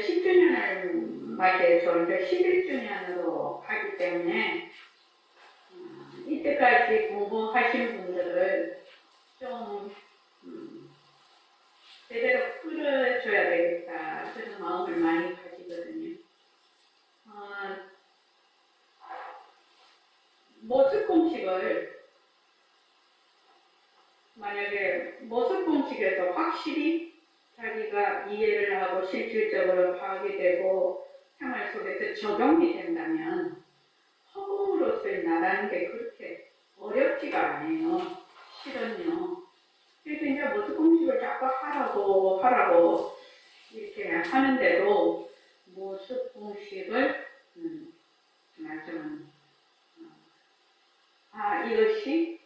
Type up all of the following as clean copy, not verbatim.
이제 10주년을 맞이해서 이제 11주년으로 하기 때문에 이때까지 공부하신 분들을 좀 제대로 끌어줘야 되겠다 그런 마음을 많이 가지거든요. 모습 공식을 만약에 모습 공식에서 확실히 자기가 이해를 하고 실질적으로 파악이 되고 생활 속에서 적용이 된다면 허공으로서의 나라는 게 그렇게 어렵지가 않아요. 실은요. 그래서 이제 모습 공식을 자꾸 하라고 이렇게 하는데도 모습 공식을 말씀은 이것이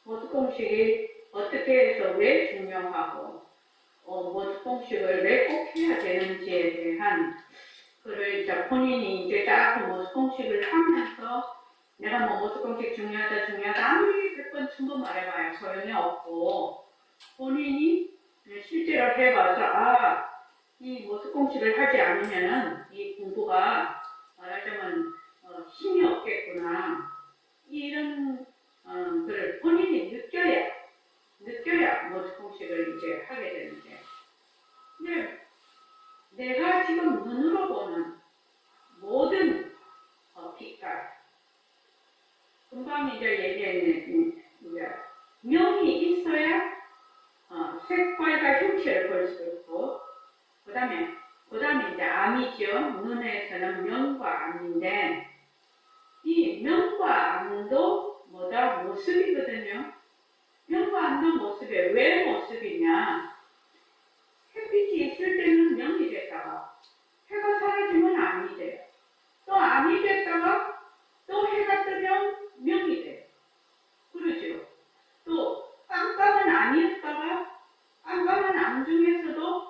모습 공식이 어떻게 해서 왜 중요하고 모습 공식을 왜 꼭 해야 되는지에 대한 그를 이제 본인이 이제 자꾸 모습 공식을 하면서 내가 뭐 모습 공식 중요하다 아무리 100번 1000번 말해봐야 소용이 없고 본인이 실제로 해봐서 이 모습 공식을 하지 않으면은 이 공부가 말하자면 힘이 없겠구나 이런 그걸 본인이 느껴야 모습 공식을 이제 하게 되는데 근데 내가 지금 눈으로 보는 모든 빛깔 금방 이제 얘기했는 명이 있어야 색깔과 형체를 볼 수 있고 그 다음에 이제 암이죠. 눈에서는 명과 암인데 이 명과 암도 뭐다? 모습이거든요. 명과 암도 모습이에요. 왜 모습이냐? 햇빛이 있을 때는 명이 됐다가 해가 사라지면 암이 돼요. 또 암이 됐다가 또 해가 뜨면 명이 돼요. 그러죠. 또 깜깜한 암이었다가 깜깜한 암 중에서도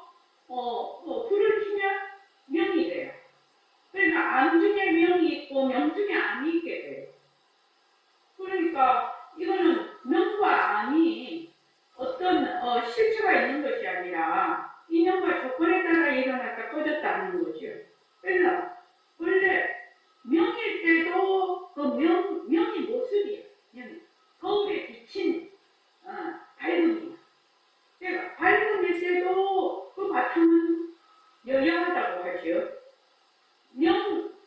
불을 피면 명이 돼요. 그러니까 암 중에 명이 있고 명 중에 암이 있게 돼요. 그러니까 이거는 명과 암이 어떤 실체가 있는 것이 아니라 인연과 조건에 따라 일어났다 꺼졌다는 거죠. 그래서 원래 명일 때도 그 명이 모습이야. 거울에 비친 밝음이야. 그러니까 밝음일 때도 그 바탕은 여여하다고 하죠.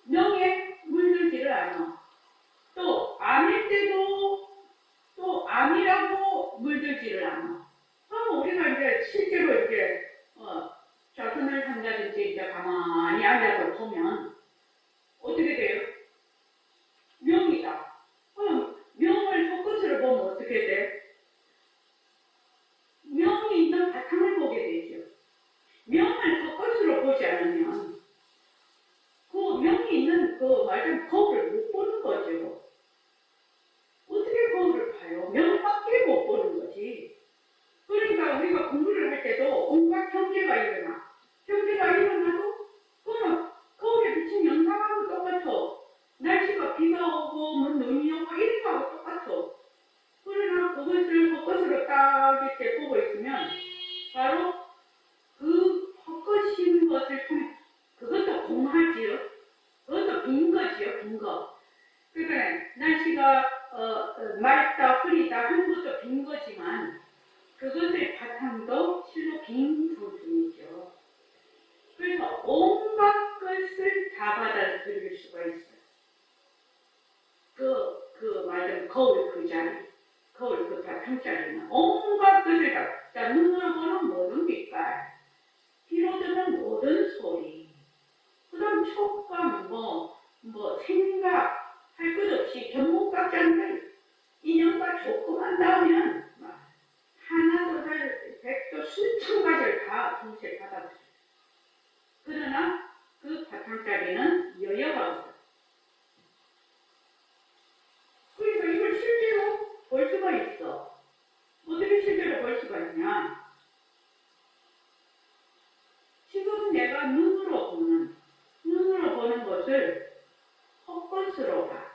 명에 물들지를 않아. 또 암일 때도 또 암이라고 물들지를 않아. 그럼 우리가 이제 실제로 이렇게 좌선을 한다든지 이제 가만히 앉아서 보면 어떻게 돼요? 명이다. 그럼 명을 헛것으로 보면 어떻게 돼? 명이 있는 바탕을 보게 되죠. 명을 헛것으로 보지 않으면 그 명이 있는 말하자면 거울을 못 보는 거죠. 어떻게 거울을 봐요? 명밖에 못 보는 거지. 그러니까 우리가 공부를 할 때도 온갖 경계가 일어나. 경계가 일어나도 그거는 거울에 비친 영상하고 똑같아. 날씨가 비가 오고 뭐 눈이 오고 이런 거하고 똑같아. 그러나 그것을 헛것으로 딱 이렇게 보고 있으면 바로 그 헛것인 것을 통해 그것도 공하지요. 그것도 빈 거지요. 빈 거. 그러니까 날씨가 맑다 흐리다 하는 것도 빈 거지만 그것의 바탕도 실로 빈 부분이죠. 그래서 온갖 것을 다 받아들일 수가 있어요. 말하자면 거울 그 자리, 거울 그 바탕 자리는 온갖 것을 다, 자, 눈으로 보는 모든 빛깔, 귀로 듣는 모든 소리, 그 다음 촉감, 생각, 할 것 없이 견목각장들, 인연과 조건만 닿으면 하나도 달, 백도 수천 가지를 다 동시에 받아들여요. 그러나 그 바탕자리는 여여하거든. 그러니까 이걸 실제로 볼 수가 있어. 어떻게 실제로 볼 수가 있냐? 지금 내가 눈으로 보는 것을 헛것으로 봐.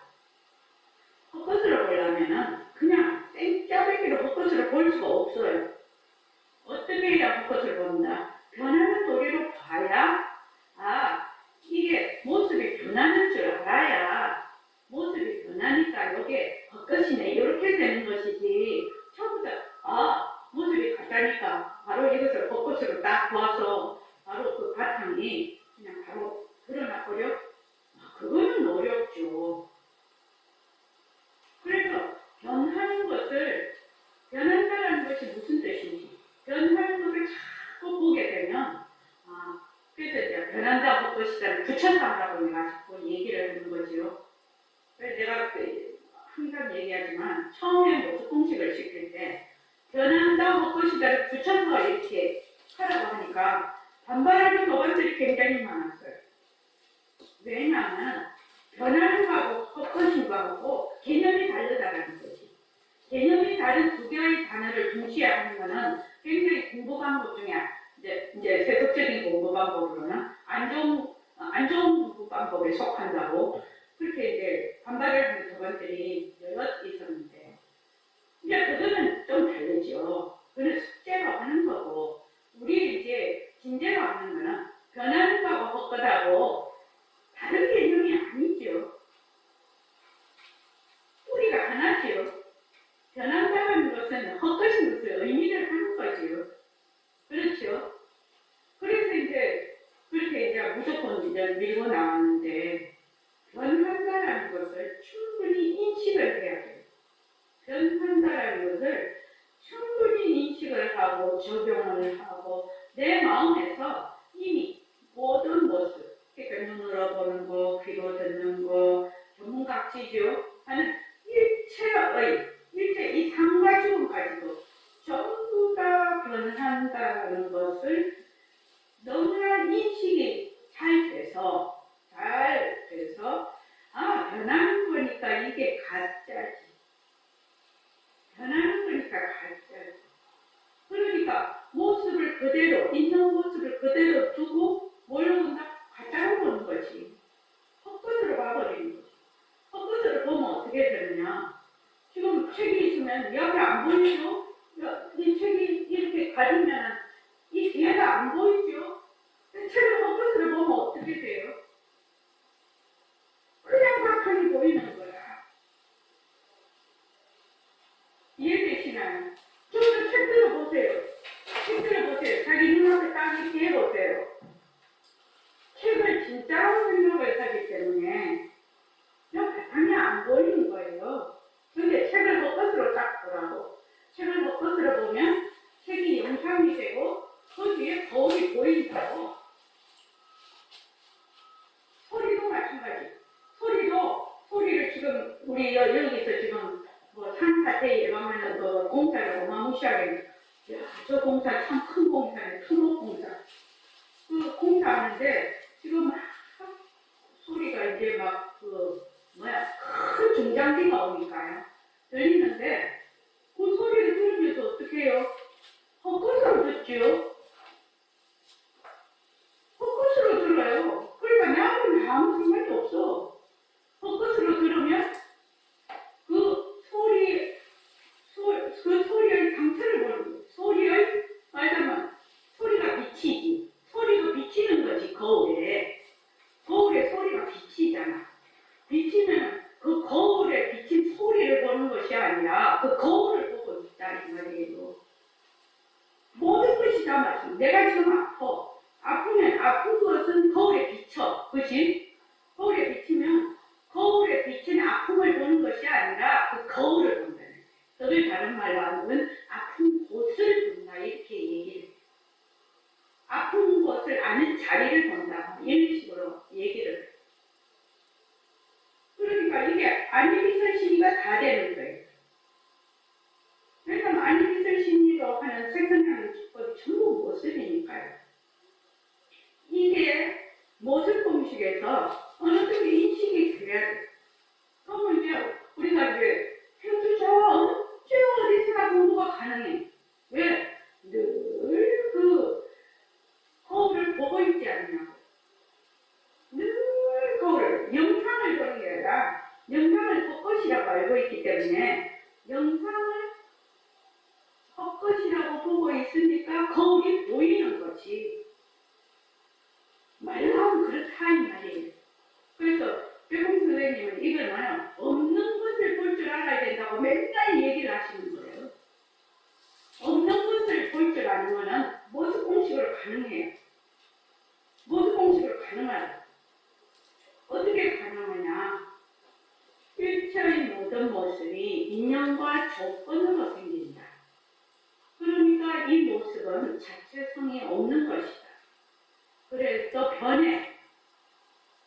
헛것으로 보려면은 그냥 땡짜배기로 헛것으로 볼 수가 없어요. 어떻게 해야 헛것을 본다? 변하는 도리로 봐야 이게 겉것이네 이렇게 되는 것이지 처음부터 모습이 같다니까 바로 이것을 겉것으로 딱 보아서 바로 그 바탕이 그냥 바로 드러나 버려? 그거는 어렵죠. 그래서 변한다라는 것이 무슨 뜻인지, 변하는 것을 자꾸 보게 되면, 그래서 이제 변한다 겉것이다를 붙여서 한다고 내가 자꾸 얘기를 하는 거죠. 그래서 내가 항상 얘기하지만, 처음에 모습 공식을 시킬 때, 변한다 겉것이다를 붙여서 이렇게 하라고 하니까, 반발하는 도반들이 굉장히 많았어요. 왜냐하면 변하는 거하고 겉것인 거하고 개념이 다르다는 거지. 개념이 다른 두 개의 단어를 동시에 하는 거는 굉장히 공부 방법 중에 이제 세속적인 공부 방법으로는 안 좋은 공부 방법에 속한다고 그렇게 이제 반발을 하는 도반들이 여럿 있었는데 이제 그거는 좀 다르죠. 그건 숙제로 하는 거고 우리 이제 진제로 하는 거는 변하는 거하고 헛것하고 다른 개념이 아니죠. 우리가 하나죠. 변한다는 것은 헛것인 것을 의미를 하는 거죠. 그렇죠? 그래서 이제 그렇게 이제 무조건 이제 밀고 나왔는데 변한다라는 것을 충분히 인식을 해야 돼요. 변한다라는 것을 충분히 인식을 하고 적용을 하고 내 마음에서 이미 모든 모습 그러니까 눈으로 보는 거, 귀로 듣는 거, 전문각지죠 하는 일체 이 삶과 죽음까지도 전부 다 변한다는 것을 너무나 인식이 잘 돼서 변하는 거니까 이게 가짜지. 변하는 거니까 가짜지. 그러니까 모습을 그대로 있는 모습을 그대로 두고 뭘로 본다? 가짜로 보는 거지. 헛것으로 봐버리는 거지. 헛것으로 보면 어떻게 되느냐. 지금 책이 있으면 옆에 안 보이죠? 이 책이 이렇게 가리면 이 뒤에가 안 보이죠? 책을 헛것으로 보면 어떻게 돼요? 그냥 바탕이 보이는 거야. 이해되시나요? 좀 더 책들을 보세요. 책들을 보세요. 자기 눈앞에 딱 이렇게 해보세요. 책을 진짜로 생각을 하기 때문에 그냥 바탕이 안 보이는 거예요. 근데 책을 헛것으로 딱 보라고. 책을 헛것으로 보면 책이 영상이 되고 그 뒤에 거울이 보인다고. 소리도 마찬가지. 소리를 지금 우리 여기서 지금 뭐 산사태 예방하는 거 공사를 어마무시하게 저 공사 참 큰 공사네. 토목공사. 그 공사하는데 지금 소리가 이제 막 큰 중장비가 오니까요. 들리는데 그 소리를 들으면서 어떻게 해요? 헛것으로 듣지요? 헛것으로 들어요. 그러니까 나하고는 아무 상관이 없어. 헛것으로 들으면 그 소리의 상태를 보는 거예요. 말하자면 소리가 비치지. 소리가 비치는 거지, 거울에. 거울에 소리가 비치잖아. 비치면 그 거울에 비친 소리를 보는 것이 아니라 그 거울을 보고 있다 이 말이에요. 모든 것이 다 마찬가지. 내가 지금 아프면 아픈 것은 거울에 비쳐. 그치? 거울에 비치면 거울에 비친 아픔을 보는 것이 아니라 그 거울을 본다는 거예요. 그걸 다른 말로 하면 아픈 곳을 본다 이렇게 얘기를 해요. 아픈 것을 아는 자리를 본다 이런 식으로 얘기를 해요. 그러니까 이게 안위비설 심리가 다 되는 거예요. 그래서 안위비설 심리로 하는 생성하는 기법이 전부 모습이니까요. 이게 모습 공식에서 어느 정도 인식이 돼야 돼요. 그러면 이제 우리가 이제 언제 어디서나 공부가 가능해. 왜? 늘 그 거울을 보고 있지 않냐고. 늘 거울을 영상을 보는 게 아니라 영상을 헛것이라고 알고 있기 때문에 영상을 헛것이라고 보고 있으니까 거울이 보이는 거지. 말로 하면 그렇다 이 말이에요. 그래서 백홍 선생님은 이걸 없는 것을 볼 줄 따라가야 된다고 맨날 얘기를 하시는 거예요. 없는 것을 볼 줄 아는 거는 모습 공식으로 가능해요. 모습 공식으로 가능하다. 어떻게 가능하냐? 일체의 모든 모습이 인연과 조건으로 생긴다. 그러니까 이 모습은 자체성이 없는 것이다. 그래서 변해.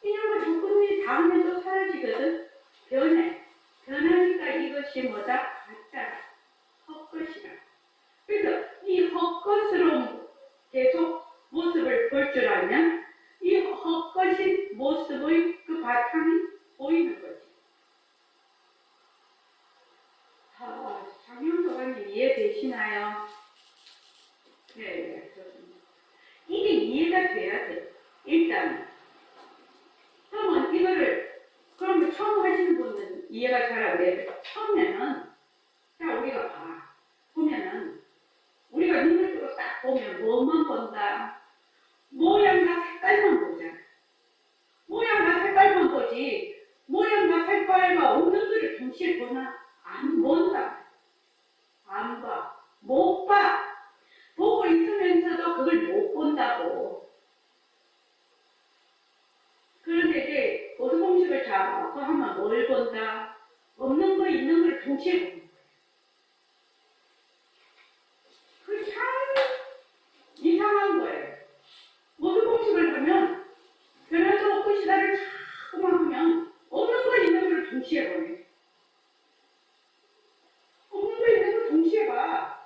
인연과 조건이 닿으면 또 사라지거든. 변해. 변하니까 이것이 뭐다? 가짜다. 헛것이다. 그래서 이 헛것으로 계속 모습을 볼 줄 알면 이 헛것인 모습의 그 바탕이 보이는 거지. 장윤서관님 이해되시나요? 네, 좋습니다. 이게 이해가 돼야 돼. 일단. 그러면 이거를, 그러면 처음 하시는 분은 이해가 잘 안 돼요. 처음에는, 자, 우리가 봐. 보면은, 우리가 눈을 뜨고 딱 보면 뭐만 본다? 모양과 색깔만 보잖아. 모양과 색깔만 보지, 모양과 색깔과 없는 것을 동시에 보나? 안 본다. 안 봐. 못 봐. 보고 있으면서도 그걸 못 본다고. 그런데 이제 모습 공식을 잡고 하면 뭘 본다? 없는 거 있는 걸 동시에 보는 거예요. 그 참 이상한 거예요. 모습 공식을 하면 변화도 없고 시다를 자꾸만 하면 없는 거 있는 걸 동시에 보네. 없는 거 있는 걸 동시에 봐.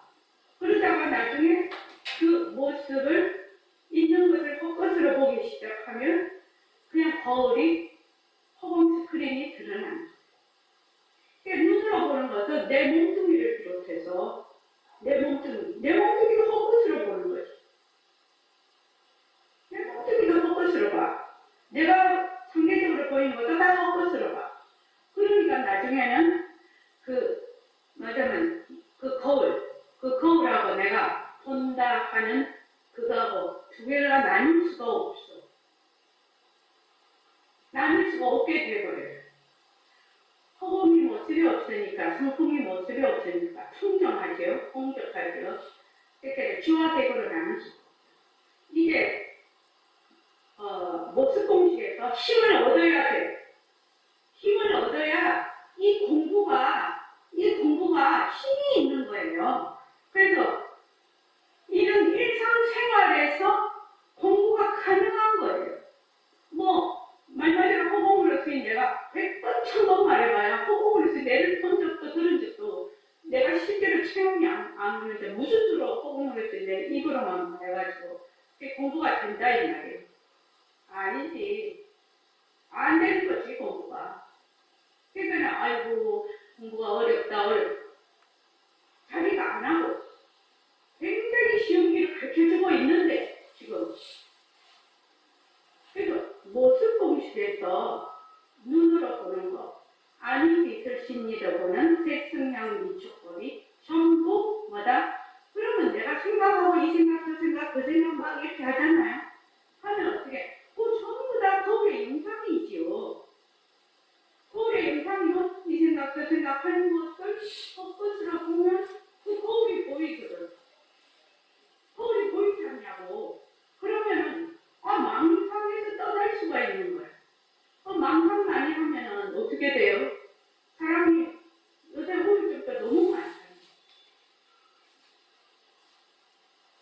그러다가 나중에 그 모습을 있는 것을 헛것으로 보기 시작하면 그냥 거울이 허공 스크린이 드러나는 거예요. 눈으로 보는 것은 내 몸뚱이를 비롯해서 내 몸뚱이를 헛것으로 보는 거지. 내 몸뚱이도 헛것으로 봐. 내가 상대적으로 보이는 것도 다 헛것으로 봐. 그러니까 나중에는 뭐냐면 그 거울하고 내가 본다 하는 그거하고 두 개가 나눌 수가 없어. 나눌 수가 없게 돼버려요. 허공이 모습이 없으니까, 성품이 모습이 없으니까 풍정하죠. 공적하죠. 그러니까 주화색으로 나눌 수 없어. 이제 모습 공식에서 힘을 얻어야 돼. 힘을 얻어야 이 공부가 힘이 있는 거예요. 그래서 이런 일상생활에서 공부가 가능한 거예요. 말마디로 허공으로서 내가 100번, 1000번 말해봐야 허공으로서 내를 본 적도 들은 적도 내가 실제로 체험이 안 오는데 무슨 수로 허공으로서 내 입으로만 해가지고 공부가 된다 이 말이에요. 아니지. 안 되는 거지 공부가. 그러니까 아이고 공부가 어렵다. 자기가 안 하고 굉장히 쉬운 길을 가르쳐주고 있는데 지금. 그래서 모습 공식에서 눈으로 보는 거, 아닌 빛을 심리로 보는 색성향 미축법이 전부 뭐다? 그러면 내가 생각하고 이 생각, 저 생각, 그 생각 막 이렇게 하잖아요. 하면 어떻게? 전부 다 거울의 영상이지요. 거울의 영상이요. 이 생각, 저 생각 하는 것을 헛것으로 보면 그 거울이 보이거든. 거울이 보이지 않냐고. 그러면은 망상에서 떠날 수가 있는 거야. 망상 많이 하면은 어떻게 돼요? 사람이 요새 우울증도 너무 많잖아요.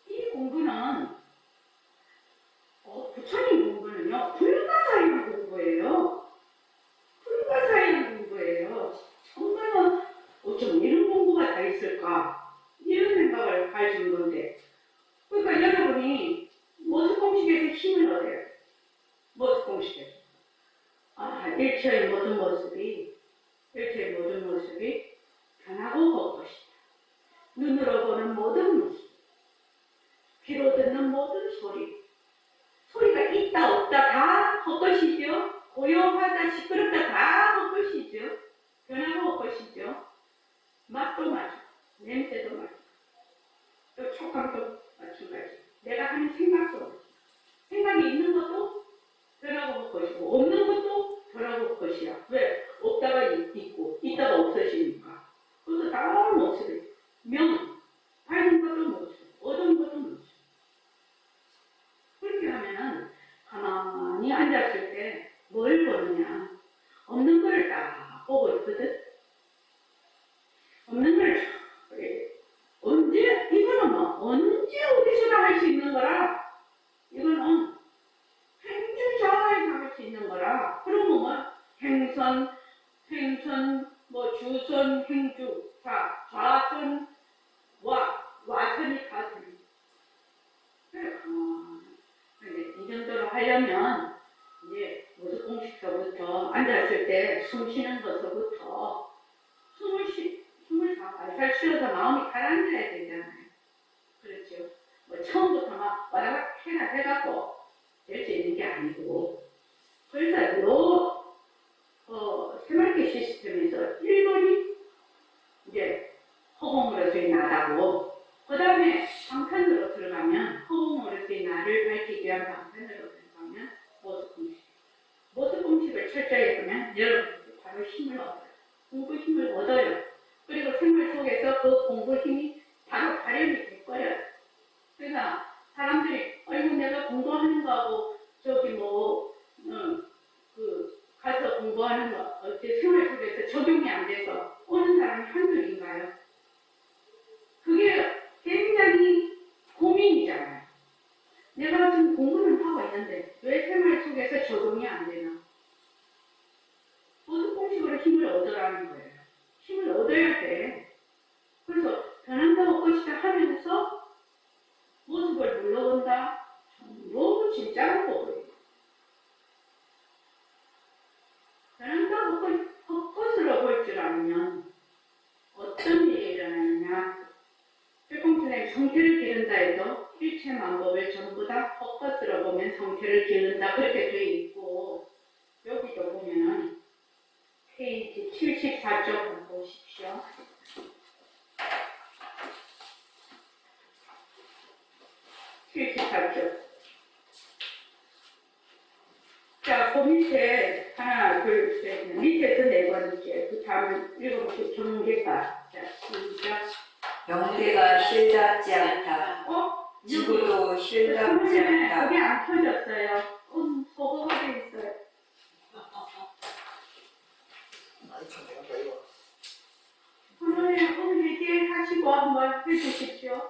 이 공부는 부처님 공부는요 불가사의한 공부예요. 불가사의한 공부예요. 정말은 어쩜 이런 공부가 다 있을까? 이런 생각을 할 정도인데. 그러니까 여러분이 모습 공식에서 힘을 얻어요. 모습 공식에서. 일체의 모든 모습이 변하고 헛것이다. 눈으로 보는 모든 모습, 귀로 듣는 모든 소리가 있다 없다 다 헛것이죠. 고요하다 시끄럽다 다 헛것이죠. 변하고 헛것이죠. 맛도 마찬가지, 냄새도 마찬가지, 또 촉감도 마찬가지. 내가 하는 생각도 마찬가지. 생각이 있는 것도 변하고 헛것이고 없는 것도 변하고 헛것이야. 왜? 없다가 있고 있다가 없어지는 선, 뭐 주선, 행주, 좌선, 와선이 가선. 그래, 이 정도로 하려면 이제 모두 공식서부터 앉았을 때 숨 쉬는 것서부터 숨을 살살 쉬어서 마음이 가라앉아야 되잖아요. 그렇죠. 뭐 처음부터 막 와다닥 해갖고 될 수 있는 게 아니고. 그래서 새마을기 시스템에서 1번이 이제 허공으로서의 나다고, 그 다음에 방편으로 들어가면 허공으로서의 나를 밝히기 위한 방편으로 들어가면 모습공식. 모습공식을 철저히 하면 여러분들이 바로 힘을 얻어요. 공부 힘을 얻어요. 그리고 생활 속에서 그 공부 힘이 바로 발현이 될 거예요. 그래서 사람들이 아이고 내가 공부하는 거하고 저기 가서 공부하는 거 어째 생활 속에서 적용이 안 돼서 오는 사람이 한둘인가요? 그게 굉장히 고민이잖아요. 내가 지금 공부는 하고 있는데 왜 생활 속에서 적용이 안 되나? 모두 공식으로 힘을 얻으라는 거예요. 힘을 얻어야 돼. 그래서 변한다 올 것이다 하면서 모습을 물러본다. 너무 진짜로 보여요. 변한다 헛것으로 볼 줄 알면 어떤 일이 일어나느냐. 필공선생님 성태를 기른다 해도 일체만법을 전부 다 헛것으로 보면 성태를 기른다 그렇게 되어 있고, 여기도 보면은 페이지 74쪽 보십시오. 74쪽. 자, 그 밑에 하나, 둘, 셋, 밑에서 네 번째, 그 다음은 일곱 번째 경계가. 자, 시작. 경계가 실답지 않다. 지구도 실답지 않다. 그게 안 펴졌어요. 소거가 돼 있어요. 그러면 얘기 하시고 한번 해주십시오.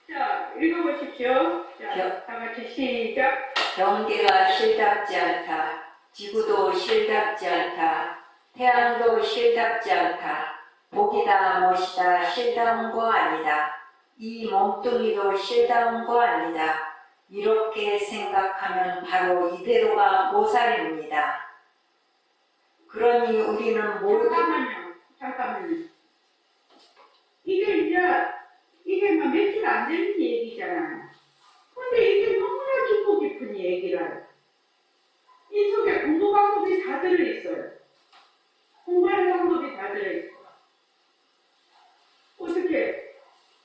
자, 읽어보십시오. 자, 다 같이 시작. 경계가 실답지 않다. 지구도 실답지 않다. 태양도 실답지 않다. 복이다 못이다 실다운 거 아니다. 이 몸뚱이도 실다운 거 아니다. 이렇게 생각하면 바로 이대로가 모살입니다. 그러니 우리는 모두 잠깐만요. 이게 막 며칠 안 되는 얘기잖아요. 근데 이게 너무나 깊고 깊은 얘기라요. 이 속에 공부 방법이 다 들어있어요. 공부하는 방법이 다 들어있어요. 어떻게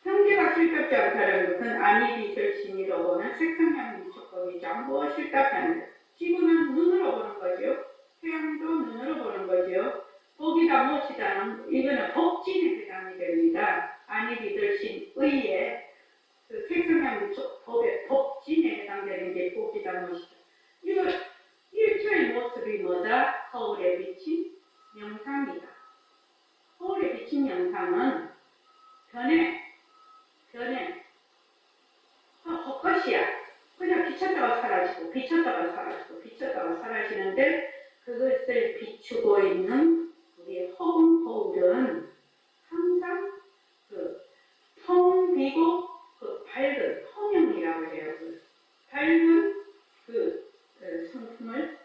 경계가 실답지 않다는 것은 안이비설신이라고 보는 색상량 미촉법이죠. 무엇 실답지 않다. 지구는 눈으로 보는 거죠. 태양도 눈으로 보는 거죠. 복이다 무엇이다는 이거는 법진에 해당이 됩니다. 안이비설신 의의 그 색상량 미촉법의 법진에 해당되는 게 복이다 무엇이다. 이거 일체의 모습이 뭐다? 거울에 비친 영상이다. 거울에 비친 영상은 변해. 헛것이야. 그냥 비쳤다가 사라지고, 비쳤다가 사라지고, 비쳤다가 사라지는데, 그것을 비추고 있는 우리의 허공 거울은 항상 텅 비고 밝은透明이라고 해요. 밝은 성품을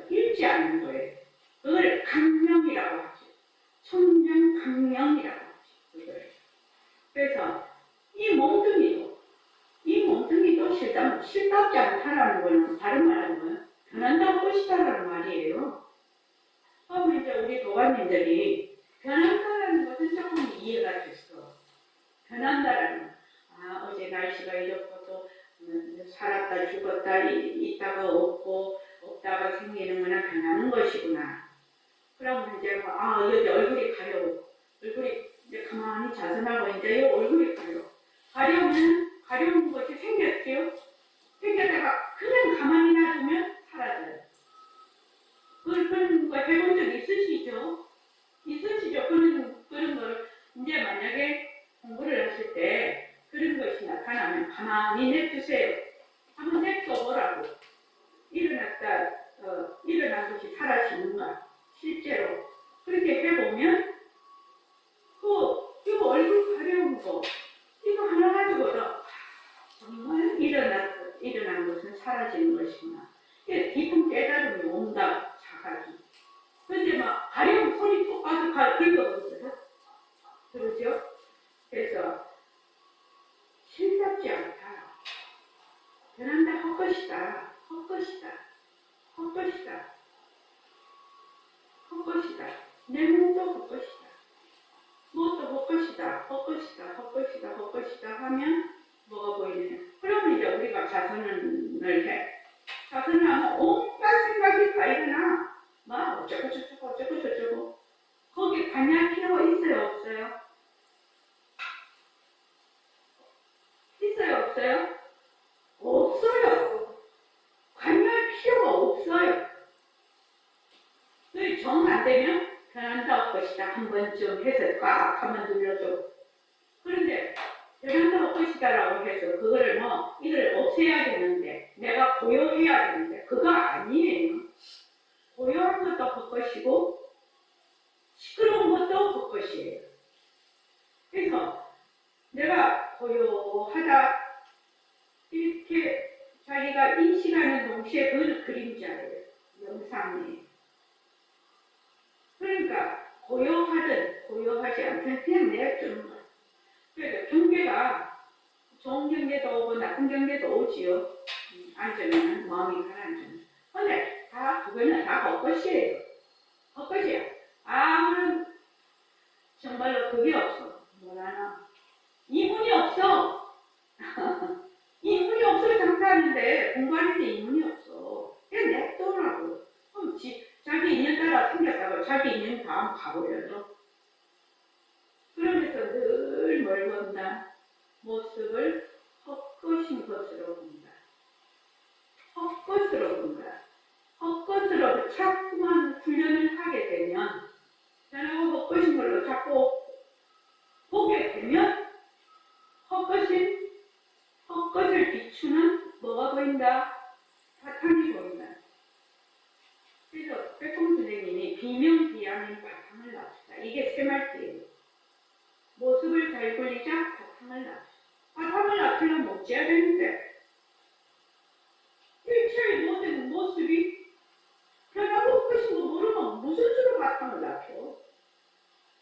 잃지 않는 거예요. 그걸 강명이라고 하죠. 천명 강명이라고 하죠. 그걸. 그래서 이 몸뚱이도 실답지 않다라는 거는 다른 말하는 거는 변한다고 것이다라는 말이에요. 그러면 이제 우리 도가님들이 변한다라는 것은 조금 이해가 됐어. 변한다라는 거. 아, 어제 날씨가 이렇고 또 살았다 죽었다 있다가 없고 없다가 생기는 거나 변하는 것이구나. 그러면 이제 여기 얼굴이 가려워. 얼굴이 이제 가만히 자선하고 이제 이 얼굴이 가려운 것이 생겼지요. 생겼다가 그냥 가만히 놔두면 사라져요. 그런 거 해본 적 있으시죠? 그런 걸 이제 만약에 공부를 하실 때 그런 것이 나타나면 가만히 냅두세요. 한번 냅둬보라고. 깊은 깨달음이 온다, 자각이. 근데 막 가령 손이 톡 가서 긁어버리거든. 그러죠? 그래서 실답지 않다. 변한다 헛것이다. 헛것이다. 헛것이다. 헛것이다. 내 몸도 헛것이다. 무엇도 헛것이다. 헛것이다. 헛것이다. 헛것이다 하면 뭐가 보이느냐? 그러면 이제 우리가 자선을 해. 자선을 하면 온갖 생각이 다 일어나. 막 어쩌고 저쩌고 어쩌고 저쩌고. 거기에 관여할 필요가 있어요? 없어요? 있어요? 없어요? 없어요. 관여할 필요가 없어요. 정 안 되면 변한다 할 것이다. 한 번쯤 해서 꽉 한번 눌러줘. 그런데 변한다 할 것이다라고 해서 그거를 뭐 이걸 없애야 되는데 내가 고요해야 되는데 그거 아니에요. 고요한 것도 헛것이고 시끄러운 것도 헛것이에요. 그래서 내가 고요하다 이렇게 자기가 인식하는 동시에 그거는 그림자예요. 영상이에요. 그러니까 고요하든 고요하지 않든 그냥 내가 좀 그래서 경계가 좋은 경계도 오고 나쁜 경계도 오지요. 앉으면 마음이 가라앉으면. 근데 다 그거는 다 헛것이에요. 헛것이야. 아무런 정말로 그게 없어. 뭐라나 이문이 없어. 이문이 없어 장사하는데 공부하는데 이문이 없어. 그냥 냅둬라고. 그럼 자기 인연 따라 생겼다고 자기 인연 다음 가버려요. 그러면서 늘 뭘 본다? 모습을 헛것인 것으로 본다. 헛것으로 본다. 헛것으로 자꾸만 훈련을 하게 되면 변하고 헛것인 걸로 자꾸 보게 되면 헛것을 비추는 뭐가 보인다? 바탕이 보인다. 그래서 백공 선생님이 비명비양인 바탕을 납시다. 이게 새말띠예요. 모습을 잘 굴리자 바탕을 납시다. 바탕을 납치려면 어찌해야 되는데 일체의 모든 모습이 변하고 헛것인 거 모르면 무슨 수로 바탕을 납쳐?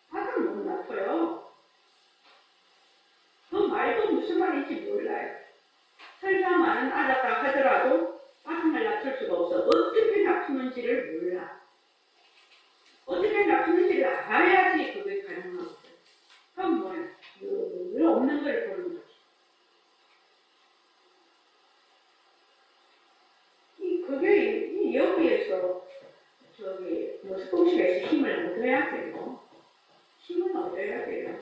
바탕 못 납쳐요. 그 말도 무슨 말인지 몰라요. 설사 많은 알았다 하더라도 바탕을 납칠 수가 없어. 어떻게 납치는지를 몰라. 어떻게 납치는지를 알아야지 그게 가능하거든. 그럼 뭐야? 늘 없는 걸 보는 거지. 그게 여기에서 스포츠에서 힘을 얻어야 돼요. 힘을 얻어야 돼요.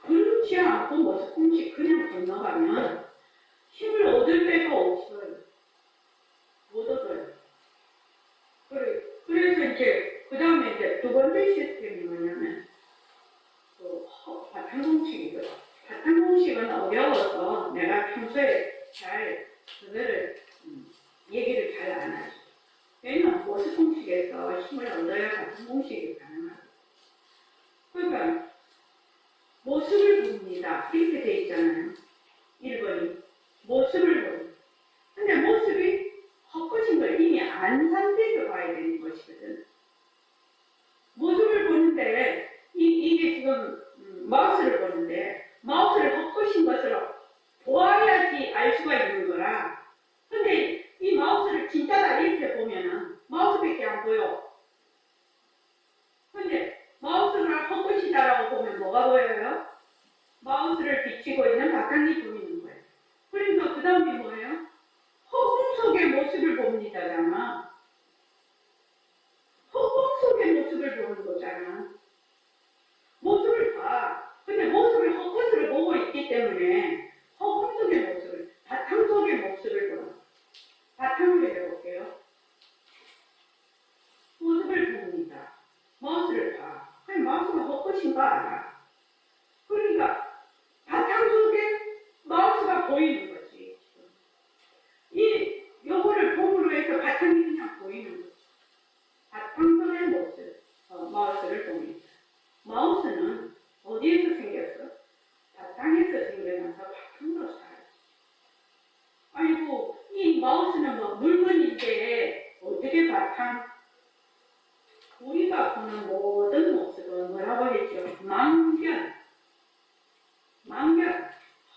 그렇지 않고 스포츠 그냥 건너가면 힘을 얻을 데가 없어요. 못 얻어요. 그래서 이제 그 다음에 이제 두 번째 시스템이 뭐냐면 바탕공식이거든. 바탕공식은 어려워서 내가 평소에 잘 그거를 얘기를 잘 안 하죠. 왜냐면 모습공식에서 힘을 얻어야 바탕공식이 가능하고. 그러니까 모습을 봅니다. 이렇게 돼 있잖아요. 1번이 모습을 봅니다. 근데 모습이 헛것인 걸 이미 안 상태에서 봐야 되는 것이거든. 모습을 보는데 이게 지금 마우스를 보는데 마우스를 헛것인 것으로 보아야지 알 수가 있는 거라. 근데 이 마우스를 진짜다 이렇게 보면은 마우스밖에 안 보여. 근데 마우스가 헛것이다라고 보면 뭐가 보여요? 마우스를 비치고 있는 바탕이 보이는 거예요. 그러니까 그 다음에 뭐예요? 허공 속의 모습을 봅니다잖아. 허공 속의 모습을 보는 거잖아. 모습을 봐. 근데 모습을 헛것으로 보고 있기 때문에 허공 속의 모습을, 바탕 속의 모습을 보는 거예요. 바탕으로 해볼게요. 모습을 봅니다. 마우스를 봐. 그냥 마우스가 헛것인 거 알아. 그러니까 바탕 속에 마우스가 보이는 거지. 요거를 봄으로 해서 바탕이 그냥 보이는 거지. 바탕 속의 모습, 마우스를 봅니다. 마우스는 어디에서 생겼어? 바탕에서 생겨나서 바탕으로 살아요. 아이고, 이 마우스는 물건인데 참 우리가 보는 모든 모습은 뭐라고 했죠? 만견,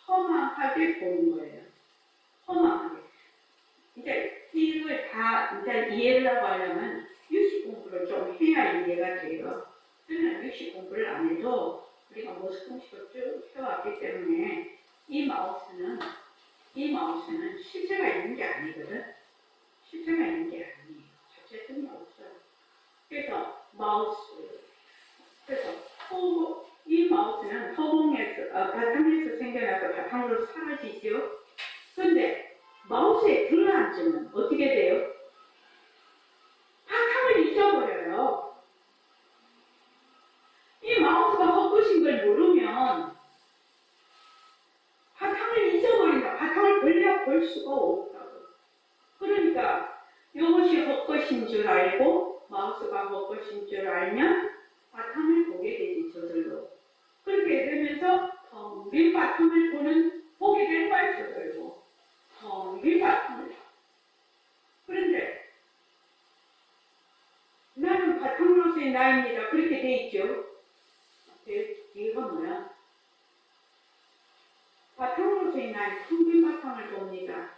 허망하게 보는 거예요. 허망하게. 이제 이걸 다 이제 이해를 하려면 유식 공부를 좀 해야 이해가 돼요. 그러나 유식 공부를 안 해도 우리가 모습 공식을 쭉 해왔기 때문에 이 마우스는 실체가 있는 게 아니거든. 실체가 있는 게 아니에요. 자체성이 없어요. 그래서 이 마우스는 바탕에서 생겨나서 바탕으로 사라지죠. 근데 마우스에 들어앉으면 어떻게 돼요? 바탕을 잊어버려요. 이 마우스가 헛것인 걸 모르면 바탕을 잊어버린다. 바탕을 볼 수가 없다고. 그러니까 이것이 헛것인 줄 알고 마우스가 헛것인 줄 알면 바탕을 보게 되지 저절로. 그렇게 되면서 텅 빈 바탕을 보게 될 거야 저절로. 텅 빈 바탕을. 그런데 나는 바탕으로서의 나입니다. 그렇게 돼 있죠. 뒤가 뭐야? 바탕으로서의 나의 텅 빈 바탕을 봅니다.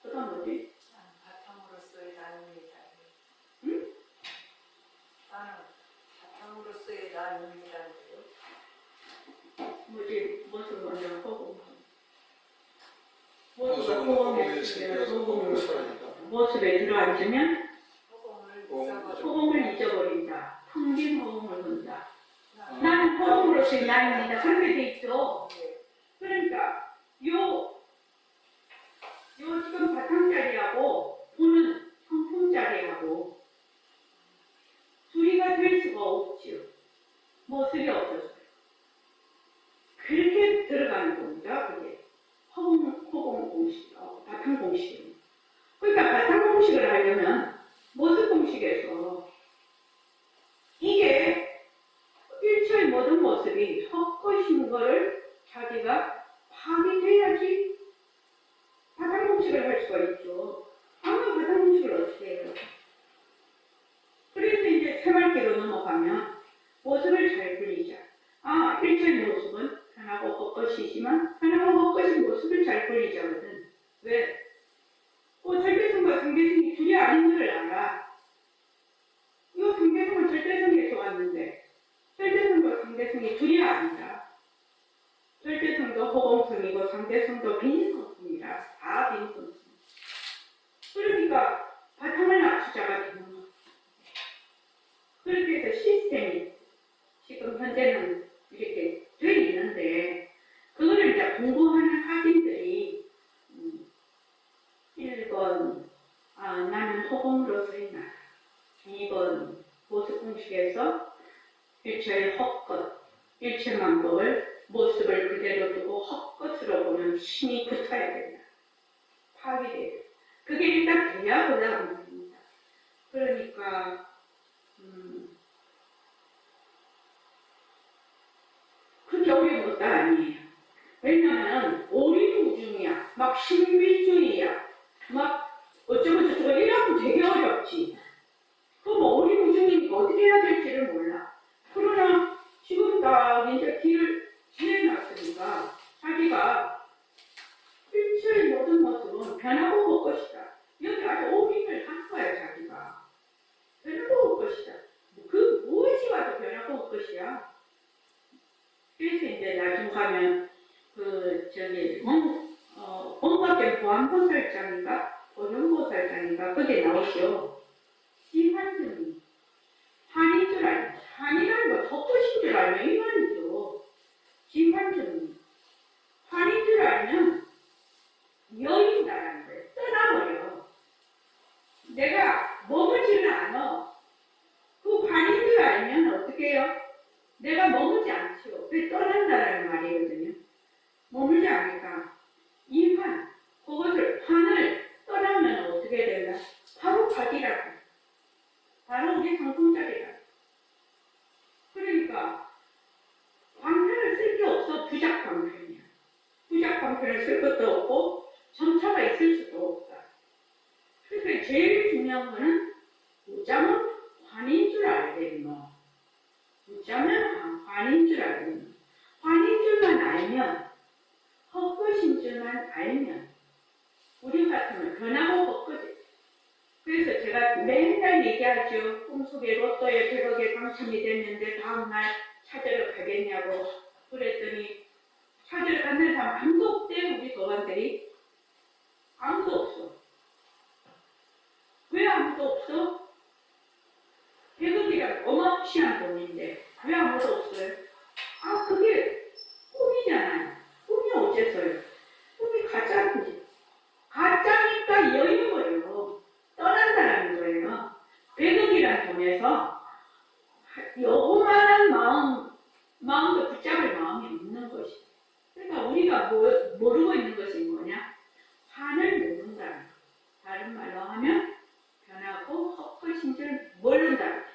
그다음 뭐지? 바탕으로서의 나입니다. 응? 나는 바탕으로서의 나입니다인데요. 뭐지? 무엇을 먼저 하고 모습에 들어앉으면 허공을 잊어버린다. 텅 빈 허공을 본다. 나는 허공으로서의 나입니다. 그렇게 돼 있죠. 그러니까 요 지금 바탕자리하고 보는 형통자리하고 둘이가 될 수가 없지요. 모습이 없어서요. 그렇게 들어가는 겁니다. 그게 허공 공식, 바탕 공식. 그러니까 바탕 공식을 하려면 모습 공식에서 이게 일체의 모든 모습이 헛것인 거를 자기가 파악해야지 바탕 공식을 할 수가 있죠. 아마 바탕 공식을 어떻게 해요? 그래서 이제 새말기로 넘어가면 모습을 잘 그리자. 일체의 모습은 변하고 헛것이지만 변하고 헛것인 모습을 잘 그리자거든. 왜? 절대성과 상대성이 둘이 아닌 줄 알아. 이 상대성은 절대성에서 왔는데 절대성과 상대성이 둘이 아니다. 절대성도 허공성이고 상대성도 빈성성이라 다 빈성성. 그러니까 바탕을 낮추자가 되는 거야. 그렇게 해서 시스템이 지금 현재는 이렇게 돼 있는데 그거를 이제 공부하는 학인들이 1번 나는 허공으로서의 나. 2번 모습 공식에서 일체의 헛것, 일체만법을 모습을 그대로 두고 헛것으로 보는 힘이 붙어야 된다. 파악이 돼요. 그게 일단 돼야 그다음 됩니다. 그러니까 그게 어려운 것도 아니에요. 왜냐하면 오리무중이야. 막 신비주의야. 막 어쩌고저쩌고 이러면 되게 어렵지. 그럼 오리무중이니까 어떻게 해야 될지를 몰라. 그러나 지금 딱 이제 길을 지내놨으니까 자기가 일체의 모든 모습은 변하고 올 것이다. 여기 아주 오빙을 한 거야 자기가. 변하고 올 것이다. 그 무엇이 와도 변하고 올 것이야. 그래서 이제 나중 가면 원각의 보안보살장인가 보현보살장인가 그게 나오죠. 심한증이 한인 줄 알면 한이라는 거 헛것인 줄 알면 이 말이죠. 심한증이 한인 줄 알면 여인다라는 거예요. 떠나버려. 내가 머물지는 않아. 그 반인 줄 알면 어떻게 해요? 내가 머물지 않죠. 그 떠난다라는 말이거든요. 머물지 않으니까 이 환을 떠나면 어떻게 되나? 바로 가기라고. 바로 우리 상품자리라. 그러니까 광편을 쓸 게 없어. 부작 광편이야. 부작 광편을 쓸 것도 없고 점차가 있을 수도 없다. 그래서 제일 중요한 거는 무자면 환인 줄 알겠노. 무자면 환인 줄 알겠노. 환인 줄만 알면, 헛것인 줄만 알면, 우리 같으면 변하고 헛것이. 그래서 제가 맨날 얘기하죠. 꿈속에 로또에 100억에 당첨이 됐는데 다음날 찾으러 가겠냐고. 그랬더니 찾으러 가는 사람 아무도 없대, 우리 도반들이. 아무도 없어. 왜 아무도 없어? 100억이란 어마무시한 돈인데 왜 아무도 없어요? 아, 그게 꿈이잖아요. 꿈이 어째서요? 꿈이 가짜인지. 가짜니까 여유거든요. 떠난다는 거예요. 100억이란 돈에서 요만한 마음도 붙잡을 마음이 없는 것이. 그러니까 우리가 모르고 있는 것이 뭐냐? 환을 모른다. 다른 말로 하면 변하고 헛것인 줄 모른다.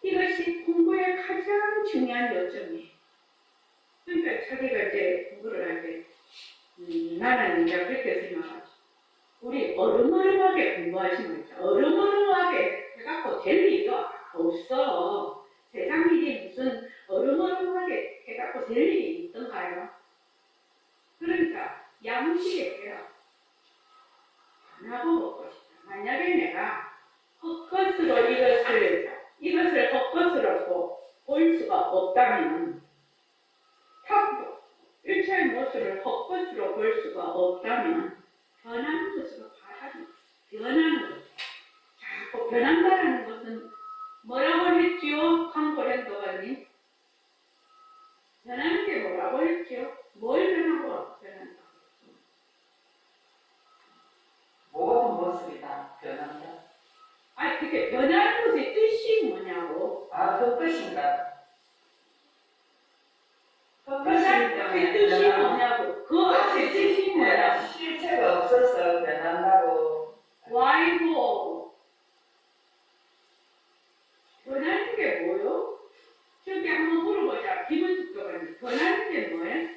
이것이 공부의 가장 중요한 요점이에요. 그러니까 자기가 이제 공부를 할 때, 나는 이제 그렇게 생각하죠. 우리 어름어름하게 공부하지 말자. 어름어름하게 해갖고 될 리가 없어. 세상 일이 무슨 어름어름하게 해갖고 될 일이 있던가요? 그러니까 야무지게 해요. 변하고 먹고 싶다. 만약에 내가 헛것으로 이것을 헛것으로 볼 수가 없다면, 일체의 모습을 헛것으로 볼 수가 없다면, 변하는 것으로 봐야지. 변하는 것. 자꾸 변한다는 것은 뭐라고 했지요? 황보렌도가님. 변하는 게 뭐라고 했지요? 뭘 변하고 변한다? 모든 모습이 다 변한다. 아니, 그게 변하는 것의 뜻이 뭐냐고. 아, 그 뜻인가? 그 변하는 뜻이 뭐냐고. 그 앞에 뜻이 뭐냐고. 실체가 없어서 변한다고. 와이고. 변하는 게 뭐요? 저기 한번 물어보자. 김은숙 교관님. 변하는 게 뭐예요?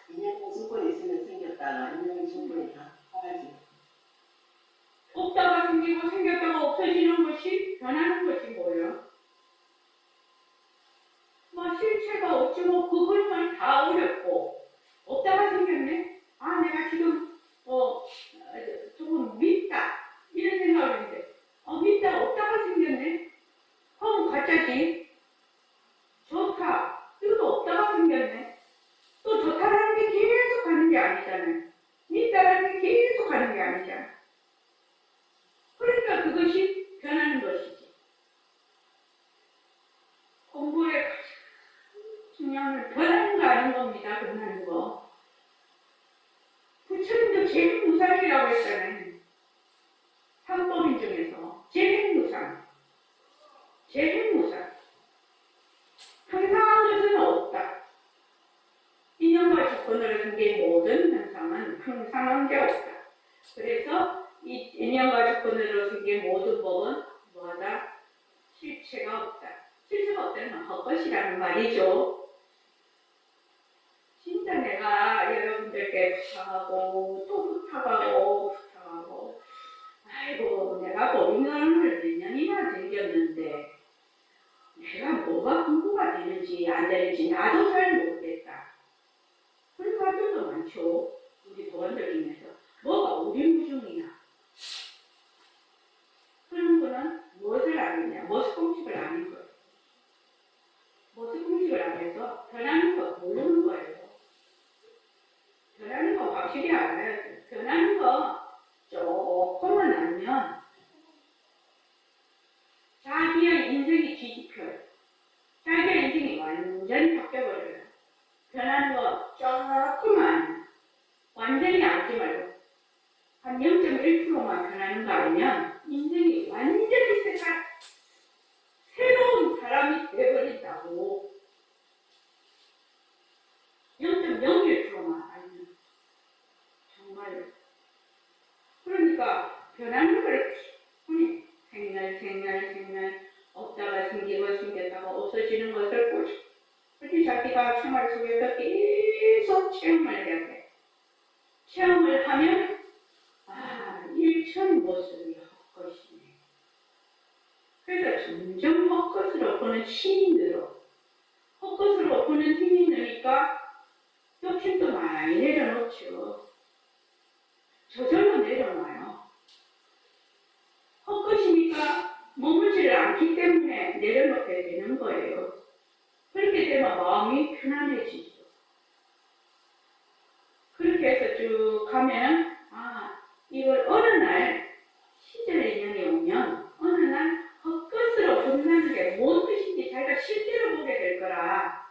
인형 조건이 있으면 생겼다가 인형 조건이 다 사라지고. 없다가 생기고 생겼다가 없어지는 것이 변하는 것이 뭐예요? 실체가 없지 그것만 다 어렵고 없다가 생겼네? 아, 내가 지금 조금 밉다 이런 생각을 했는데 밉다 없다가 생겼네? 그럼 가짜지. 좋다 이것도 없다가 생겼네. 또 좋다라는 게 계속 가는 게 아니잖아요. 밉다라는 게 계속 가는 게 아니잖아요. 그러니까 그것이 변하는 것이지. 공부의 가장 중요한 건 변하는 거 아닌 겁니다. 변하는 거. 부처님도 재행무상이라고 했잖아요. 삼법인 중에서 재행무상. 재행무상. 항상한 것은 없다. 인연과 조건으로 생긴 모든 현상은 항상한 게 없다. 그래서 이 인연과 조건으로 생긴 모든 법은 뭐하다? 실체가 없다. 실체가 없다는 헛것이라는 말이죠. 진짜 내가 여러분들께 부탁하고 또 부탁하고 아이고 내가 보리면을 몇 년이나 즐겼는데 내가 뭐가 공부가 되는지 안 되는지 나도 잘 모르겠다. 그런 사람들도 많죠. 우리 도원들 중에서 뭐가 오리무중이나 그런 거는 무엇을 아느냐, 무엇 공식을 아는 거예요. 무엇 공식을 안 해서 변하는 거 모르는 거예요. 변하는 거 확실히 알아야 돼. 변하는 거 조금만 알면 자기의 인생이 뒤집혀요. 자기의 인생이 완전히 바뀌어버려요. 변하는 거 조금만 완전히 알지 말고 한 0.1%만 변하는 거 알면 인생이 완전히 새로운 사람이 되어버린다고. 0.01%만 알면 정말로. 그러니까 변하는 걸 충분히 생멸 없다가 생기고 생겼다가 없어지는 것을 꾸준히 자기가 생활 속에서 계속 체험을 해야 돼. 체험을 하면 액션 모습이 헛것이네. 그래서 점점 헛것으로 보는 힘이 늘어. 헛것으로 보는 힘이 느니까 욕심도 많이 내려놓죠. 저절로 내려놔요. 헛것이니까 머물지를 않기 때문에 내려놓게 되는 거예요. 그렇게 되면 마음이 편안해지죠. 그렇게 해서 쭉 가면, 이걸 어느 날 시절의 인연이 오면, 어느 날 헛것으로 본다는 게 뭔 뜻인지 자기가 실제로 보게 될 거라.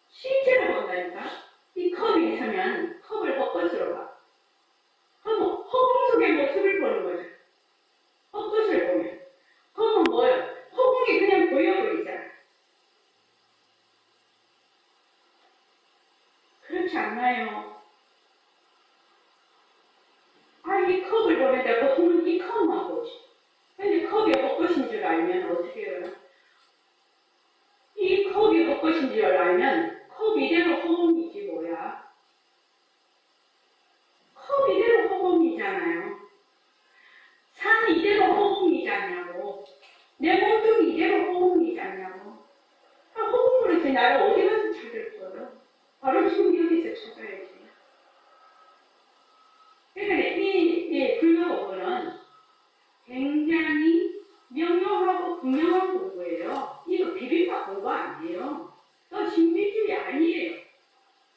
실제로 본다니까? 이 컵이 있으면 컵을 헛것으로 봐. 그럼 허공 속의 모습을 보는 거죠. 헛것을 보면. 그러면 뭐예요? 허공이 그냥 보여버리잖아. 그렇지 않나요? 이 컵을 보면 내가 보통은 이 컵만 보지. 근데 컵이 헛것인 줄 알면 어떻게 해요? 이 컵이 헛것인 줄 알면 컵 이대로 허공이지 뭐야. 컵 이대로 허공이잖아요. 산 이대로 허공이잖냐고. 내 몸뚱이 이대로 허공이잖냐고. 허공으로 이제 나를 어디 가서 찾을 거야? 바로 지금 여기서 찾아야지. 그러니까 이 불교법은 굉장히 명료하고 분명한 공부예요. 이거 비빔밥 공부 아니에요. 또 신비주의 아니에요.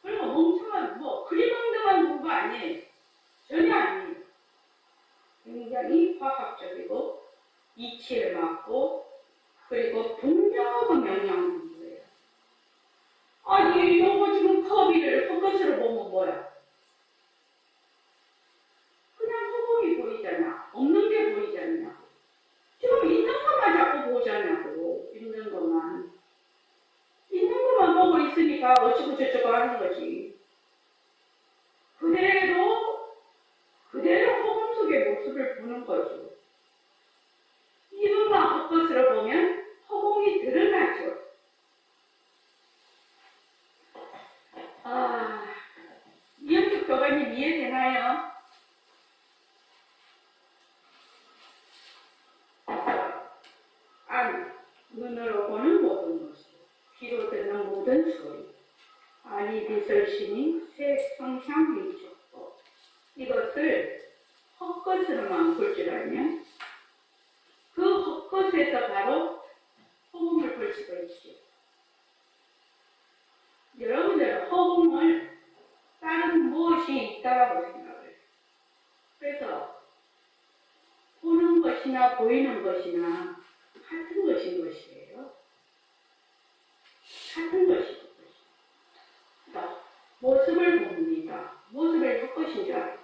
그리고 멍청한 그림 먹는 공부 아니에요. 전혀 아니에요. 굉장히 과학적이고 이치에 맞고 그리고 분명하고 명료한 공부예요. 요거 지금 컵이를 헛것으로 보면 뭐야? 그냥 허공이 보이잖아. 없는 게 보이잖아. 지금 있는 것만 자꾸 보잖아고. 있는 것만. 있는 것만 보고 있으니까 어쩌고 저쩌고 하는 거지. 그대로 허공 속의 모습을 보는 거죠. 이것만 헛것으로 보면 허공이 드러나죠. 이영숙 교관님 이해되나요? 눈으로 보는 모든 모습, 귀로 듣는 모든 소리, 비설신이 색, 성향, 위촉법. 이것을 헛것으로만 볼 줄 알면 그 헛것에서 바로 허공을 볼 수가 있죠. 여러분들은 허공을 다른 무엇이 있다고 생각을 해요. 그래서 보는 것이나 보이는 것이나 같은 것이에요. 같은 것이고. 모습을 봅니다. 모습을 헛것인 줄 알아요.